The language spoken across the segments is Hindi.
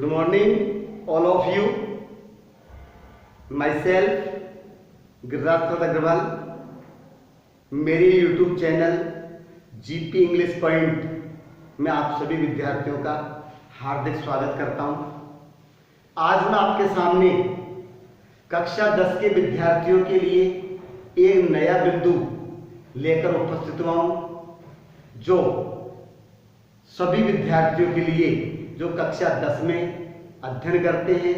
Good morning, all of you. Myself, Giriraj Agarwal, मेरे YouTube channel GP English point में आप सभी विद्यार्थियों का हार्दिक स्वागत करता हूं। आज मैं आपके सामने कक्षा 10 के विद्यार्थियों के लिए एक नया बिंदु लेकर उपस्थित हुआ हूं, जो सभी विद्यार्थियों के लिए जो कक्षा 10 में अध्ययन करते हैं,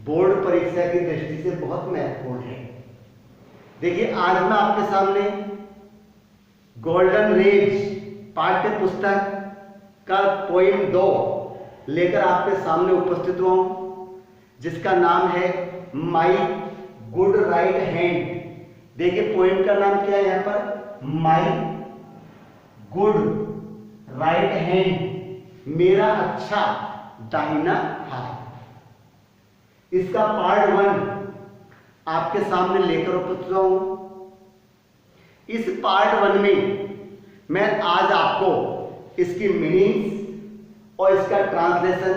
बोर्ड परीक्षा की दृष्टि से बहुत महत्वपूर्ण है। देखिए, आज मैं आपके सामने गोल्डन रेज पाठ्य पुस्तक का पोइम 2 लेकर आपके सामने उपस्थित हुआ हूं, जिसका नाम है माई गुड राइट हैंड। देखिए, पोइम का नाम क्या है यहाँ पर, माई गुड राइट हैंड, मेरा अच्छा दाहिना हाथ। इसका पार्ट 1 आपके सामने लेकर उपस्थित हूं। इस पार्ट 1 में मैं आज आपको इसकी मीनिंग्स और इसका ट्रांसलेशन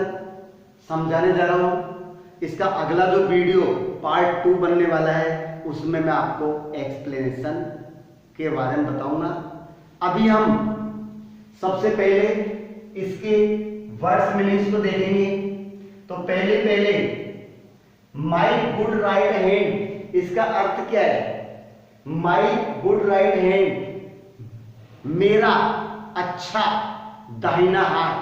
समझाने जा रहा हूं। इसका अगला जो वीडियो पार्ट 2 बनने वाला है, उसमें मैं आपको एक्सप्लेनेशन के बारे में बताऊंगा। अभी हम सबसे पहले इसके वर्ड्स मीनिंग्स को देखेंगे। तो पहले माई गुड राइट हैंड, इसका अर्थ क्या है? माई गुड राइट हैंड, मेरा अच्छा दाहिना हाथ।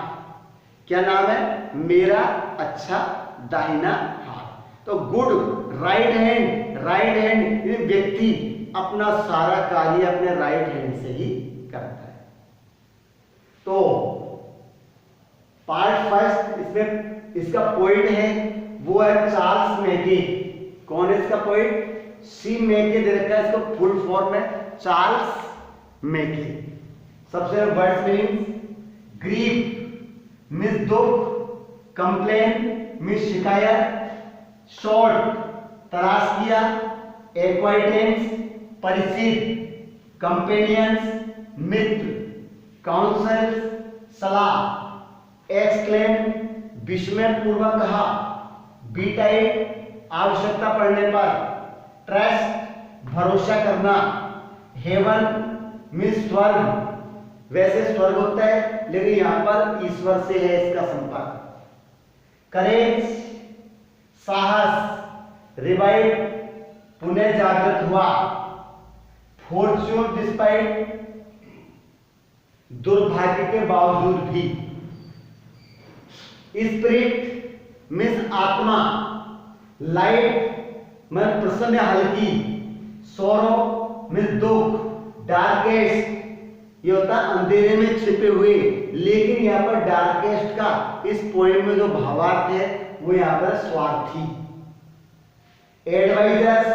क्या नाम है? मेरा अच्छा दाहिना हाथ। तो good right hand, right hand व्यक्ति अपना सारा कार्य अपने राइट हैंड से ही करता है। तो पार्ट फर्स्ट, इसमें इसका पोइट है वो है चार्ल्स मैके। कौन है इसका पोइट? सी मैके दे रखा है, इसको फुल फॉर्म है चार्ल्स मैके। सबसे वर्ड्स मीनिंग, ग्रीफ मींस दुख, कंप्लेन मींस शिकायत, शॉर्ट तलाश किया, एक्वाइटेंस परिचित, कंपेनियंस मित्र, काउंसिल सलाह, एक्सक्लेम विस्मय पूर्वक कहा, बीटाइट आवश्यकता पड़ने पर, ट्रस्ट भरोसा करना, हेवन मीन्स स्वर्ग। वैसे स्वर्ग होता है लेकिन यहां पर ईश्वर से है इसका संपर्क। करेज साहस, रिवाइव पुनः जागृत हुआ, फॉर्च्यून डिस्पाइट दुर्भाग्य के बावजूद भी, स्पिरिट मीन्स आत्मा, लाइट मीन्स प्रसन्न हल्की, सोरो मीन्स दुख, डार्केस्ट ये होता है अंधेरे में छिपे हुए। लेकिन यहाँ पर डार्केस्ट का इस पोएम में जो भावार्थ है वो यहाँ पर स्वार्थी। एडवाइजर्स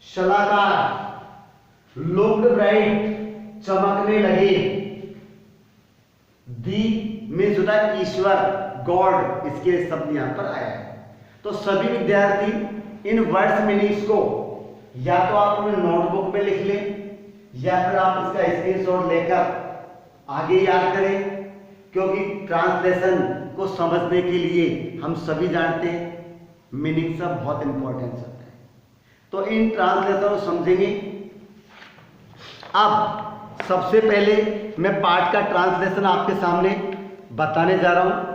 सलाहकार, लुक्ड ब्राइट चमकने लगे, दी मीन्स होता है ईश्वर, गॉड, इसके शब्द यहां पर आया है। तो सभी विद्यार्थी इन वर्ड्स मीनिंग्स को या तो आप अपने नोटबुक में लिख लें या फिर आप इसका स्क्रीनशॉट लेकर आगे याद करें, क्योंकि ट्रांसलेशन को समझने के लिए हम सभी जानते हैं मीनिंग सब बहुत इंपॉर्टेंट होता है। तो इन ट्रांसलेशन को समझेंगे। अब सबसे पहले मैं पाठ का ट्रांसलेशन आपके सामने बताने जा रहा हूं।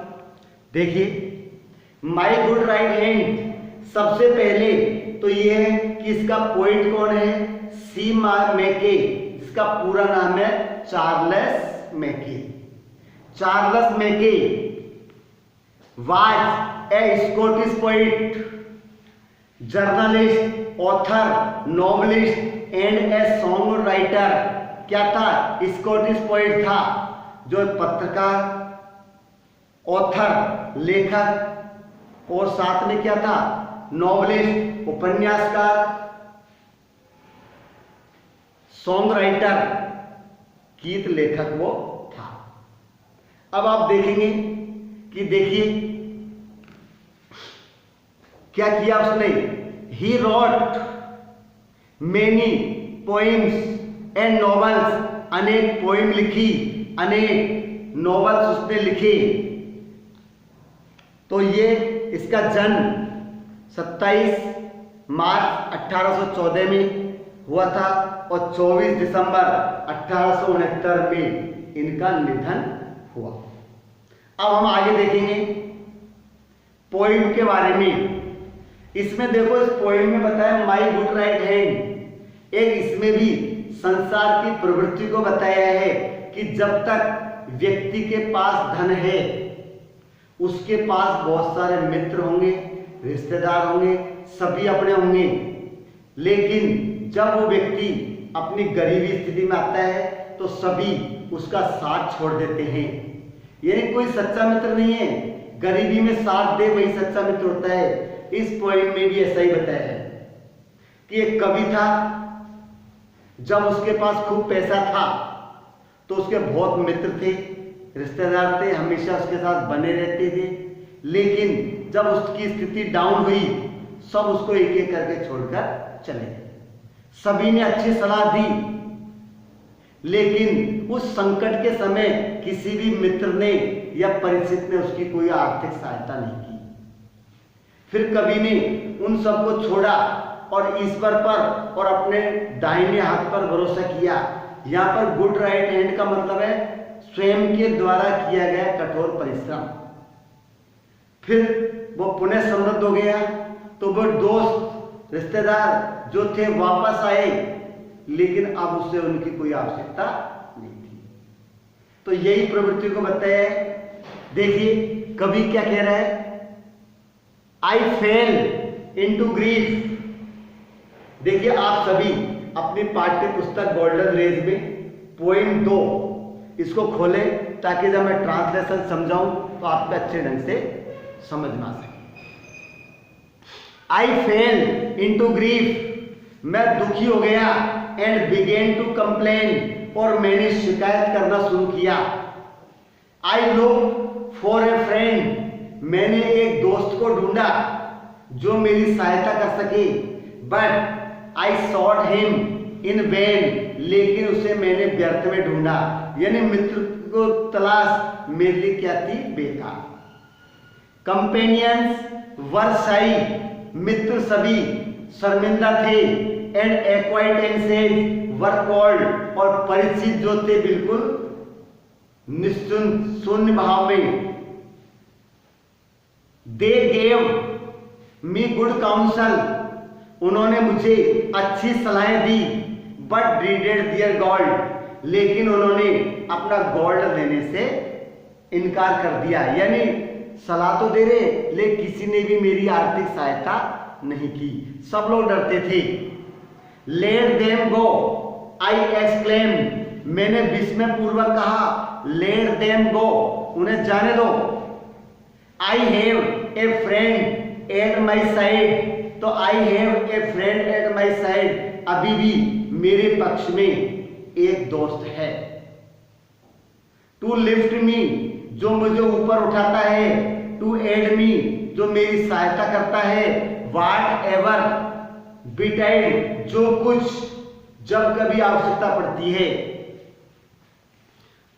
देखिए, माई गुड राइट हैंड, सबसे पहले तो ये है कि इसका पोइट कौन है? सी मैके। इसका पूरा नाम है Charles Mackay. Charles Mackay was a Scottish poet, journalist, author, novelist and a song writer. क्या था? स्कॉटिश पोइट था, जो पत्रकार, ऑथर लेखक, और साथ में क्या था? नॉवेलिस्ट उपन्यासकार, सॉन्ग राइटर गीत लेखक वो था। अब आप देखेंगे कि देखिए क्या किया उसने। He wrote many poems and novels, अनेक पोइम लिखी, अनेक नॉवेल्स उसने लिखे। तो ये इसका जन्म 27 मार्च 1814 में हुआ था और 24 दिसंबर 1869 में इनका निधन हुआ। अब हम आगे देखेंगे पोइम के बारे में। इसमें देखो, इस पोइम में बताया माई गुड राइट हैंड। एक इसमें भी संसार की प्रवृत्ति को बताया है कि जब तक व्यक्ति के पास धन है, उसके पास बहुत सारे मित्र होंगे, रिश्तेदार होंगे, सभी अपने होंगे, लेकिन जब वो व्यक्ति अपनी गरीबी स्थिति में आता है तो सभी उसका साथ छोड़ देते हैं। यानी कोई सच्चा मित्र नहीं है, गरीबी में साथ दे वही सच्चा मित्र होता है। इस पोइम में भी ऐसा ही बताया है कि एक कवि था, जब उसके पास खूब पैसा था तो उसके बहुत मित्र थे, रिश्तेदार थे, हमेशा उसके साथ बने रहते थे, लेकिन जब उसकी स्थिति डाउन हुई सब उसको एक एक करके छोड़कर चले गए। सभी ने अच्छी सलाह दी, लेकिन उस संकट के समय किसी भी मित्र ने या परिचित ने उसकी कोई आर्थिक सहायता नहीं की। फिर कवि ने उन सबको छोड़ा और ईश्वर पर और अपने दाहिने हाथ पर भरोसा किया। यहाँ पर गुड राइट हैंड का मतलब है स्वयं के द्वारा किया गया कठोर परिश्रम। फिर वो पुनः समृद्ध हो गया तो वो दोस्त रिश्तेदार जो थे वापस आए, लेकिन अब उससे उनकी कोई आवश्यकता नहीं थी। तो यही प्रवृत्ति को बताया है। देखिए कवि क्या कह रहा है, आई फेल इनटू ग्रीफ। देखिए आप सभी अपनी पाठ्य पुस्तक गोल्डन रेज में पोइम 2 इसको खोलें ताकि जब मैं ट्रांसलेशन समझाऊं तो आपको अच्छे ढंग से समझ में आ सके। आई फेल इनटू ग्रीफ, मैं दुखी हो गया, एंड बिगेन टू कंप्लेन, और मैंने शिकायत करना शुरू किया। I look for a friend, मैंने एक दोस्त को ढूंढा जो मेरी सहायता कर सके, but I sought him in vain, लेकिन उसे मैंने व्यर्थ में ढूंढा। यानी मित्र को तलाश मेरे लिए क्या थी, बेकार। कंपेनियंस वर शाई, मित्र सभी शर्मिंदा थे, एंड एक्वाइंटेंसेस वर कॉल्ड, और परिचित जो थे बिल्कुल निश्चिंत शून्य भाव में। They gave me good counsel, उन्होंने मुझे अच्छी सलाहें दी, बट डिडेड दियर गोल्ड, लेकिन उन्होंने अपना गोल्ड देने से इनकार कर दिया। यानी सलाह तो दे रहे, लेकिन किसी ने भी मेरी आर्थिक सहायता नहीं की, सब लोग डरते थे। लेट देम गो, आई एक्सक्लेम, मैंने विस्मय पूर्वक कहा, लेट देम गो, उन्हें जाने दो। I have a friend at my side, तो I have a friend at my side, अभी भी मेरे पक्ष में एक दोस्त है। टू लिफ्ट मी, जो मुझे ऊपर उठाता है, टू एड मी, जो मेरी सहायता करता है, वाट एवर बिटाइड, जो कुछ जब कभी आवश्यकता पड़ती है।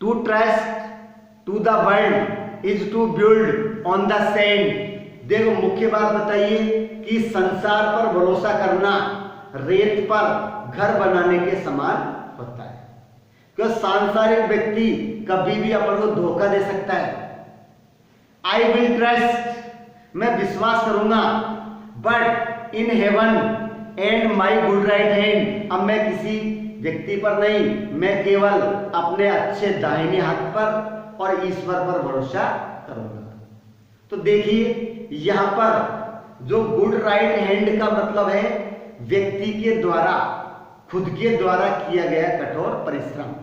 To trust to the world is to build on the sand. देखो मुख्य बात बताइए कि संसार पर भरोसा करना रेत पर घर बनाने के समान होता है, क्योंकि सांसारिक व्यक्ति कभी भी अपन को धोखा दे सकता है। आई विल ट्रस्ट, मैं विश्वास करूंगा, but in heaven and my good right hand, अब मैं किसी व्यक्ति पर नहीं, मैं केवल अपने अच्छे दाहिने हाथ पर और ईश्वर पर भरोसा करूंगा। तो देखिए यहां पर जो गुड राइट हैंड का मतलब है व्यक्ति के द्वारा, खुद के द्वारा किया गया कठोर परिश्रम,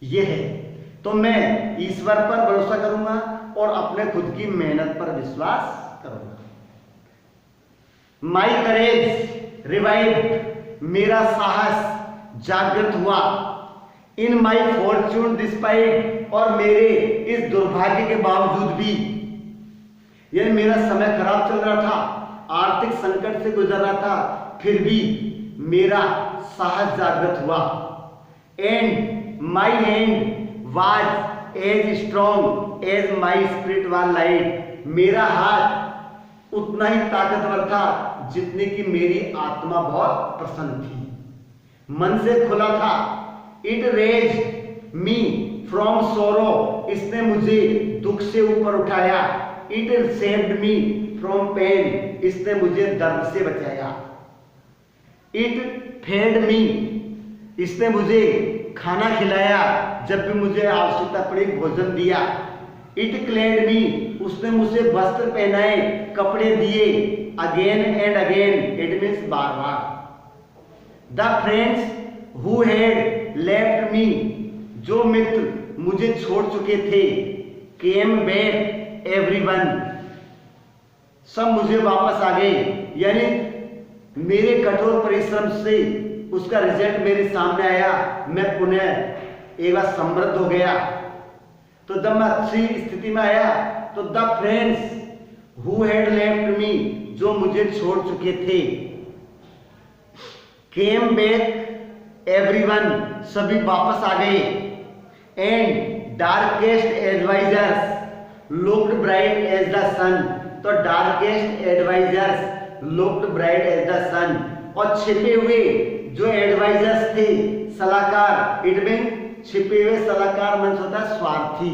यह है। तो मैं ईश्वर पर भरोसा करूंगा और अपने खुद की मेहनत पर विश्वास करूंगा। माई करेज रिवाइव, मेरा साहस जागृत हुआ। इन माई फॉर्च्यून डिस्पाइट, और मेरे इस दुर्भाग्य के बावजूद भी, यानी मेरा समय खराब चल रहा था, आर्थिक संकट से गुजर रहा था, फिर भी मेरा साहस जागृत हुआ। And my hand was as strong as my spirit was light, मेरा हाथ उतना ही ताकतवर था जितनी कि मेरी आत्मा बहुत प्रसन्न थी, मन से खुला था। It raise me from sorrow, इसने मुझे दुख से ऊपर उठाया। It saved me from pain, इसने मुझे दर्द से बचाया। इट फेड मी, इसने मुझे खाना खिलाया जब भी मुझे आवश्यकता पड़ी, भोजन दिया। इट क्लेड मी, उसने मुझे वस्त्र पहनाए, कपड़े दिए। Again and again, it means bar bar. The friends who had left me, जो मित्र मुझे छोड़ चुके थे, केम बैक एवरीवन, सब मुझे वापस आ गए। यानी मेरे कठोर परिश्रम से उसका रिजल्ट मेरे सामने आया, मैं पुनः एक बार समृद्ध हो गया। तो जब मैं अच्छी स्थिति में आया तो the friends who had left me, जो मुझे छोड़ चुके थे, केम बैक एवरीवन, सभी वापस आ गए। And darkest advisers looked bright as the sun, तो darkest advisers looked bright as the sun, और छिपे हुए जो एडवाइजर्स थे, सलाहकार, इट मीन छिपे हुए सलाहकार मीन्स होता है स्वार्थी।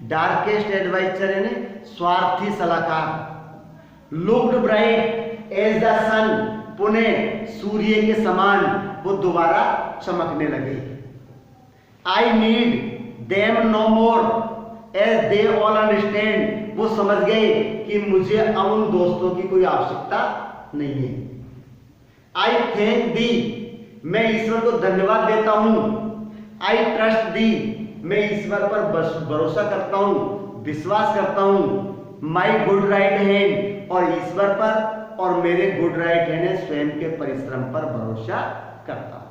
डार्केस्ट एडवाइजर यानी स्वार्थी सलाहकार। Looked bright as the sun, पुनः सूर्य के समान वो दोबारा चमकने लगे। I need them no more as they all understand, वो समझ गए कि मुझे अब उन दोस्तों की कोई आवश्यकता नहीं है। आई थैंक दी, मैं ईश्वर को धन्यवाद देता हूं। आई ट्रस्ट दी, मैं ईश्वर पर भरोसा करता हूं, विश्वास करता हूं। माई गुड राइट हैंड, और ईश्वर पर और मेरे गुड राइट हैंड स्वयं के परिश्रम पर भरोसा करता हूं।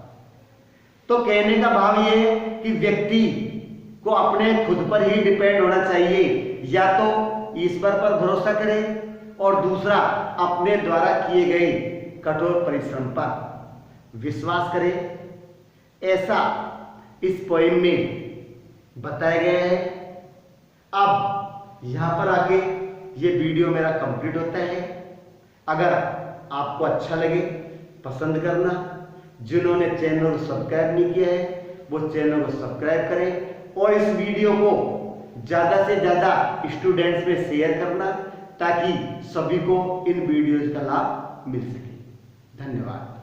तो कहने का भाव ये है कि व्यक्ति को अपने खुद पर ही डिपेंड होना चाहिए, या तो ईश्वर पर भरोसा करे और दूसरा अपने द्वारा किए गए कठोर परिश्रम पर विश्वास करे। ऐसा इस पोएम में बताया गया है। अब यहां पर आके ये वीडियो मेरा कंप्लीट होता है। अगर आपको अच्छा लगे पसंद करना, जिन्होंने चैनल को सब्सक्राइब नहीं किया है वो चैनल को सब्सक्राइब करें, और इस वीडियो को ज़्यादा से ज़्यादा स्टूडेंट्स में शेयर करना ताकि सभी को इन वीडियोज़ का लाभ मिल सके। धन्यवाद।